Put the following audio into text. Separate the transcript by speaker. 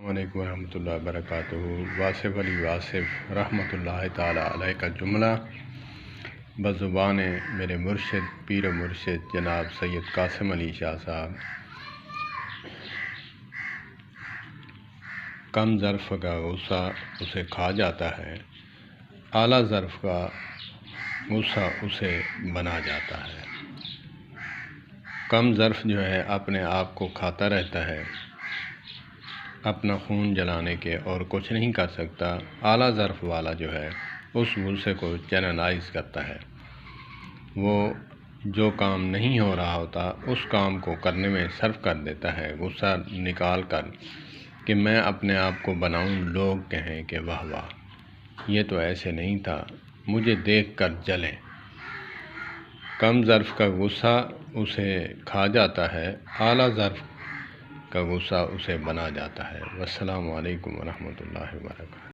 Speaker 1: علیکم ورحمۃ اللہ وبرکاتہ۔ واصف علی واصف رحمۃ اللہ تعالی علیہ کا جملہ بزبان میرے مرشد پیر و مرشد جناب سید قاسم علی شاہ صاحب۔ کم ظرف کا غصہ اسے کھا جاتا ہے، اعلیٰ ظرف کا غصہ اسے بنا جاتا ہے۔ کم ظرف جو ہے اپنے آپ کو کھاتا رہتا ہے، اپنا خون جلانے کے اور کچھ نہیں کر سکتا۔ اعلیٰ ظرف والا جو ہے اس غصے کو چینلائز کرتا ہے، وہ جو کام نہیں ہو رہا ہوتا اس کام کو کرنے میں صرف کر دیتا ہے، غصہ نکال کر کہ میں اپنے آپ کو بناؤں، لوگ کہیں کہ واہ واہ یہ تو ایسے نہیں تھا، مجھے دیکھ کر جلیں۔ کم ظرف کا غصہ اسے کھا جاتا ہے، اعلیٰ ظرف کا غصہ اسے بنا جاتا ہے۔ والسلام علیکم ورحمۃ اللہ وبرکاتہ۔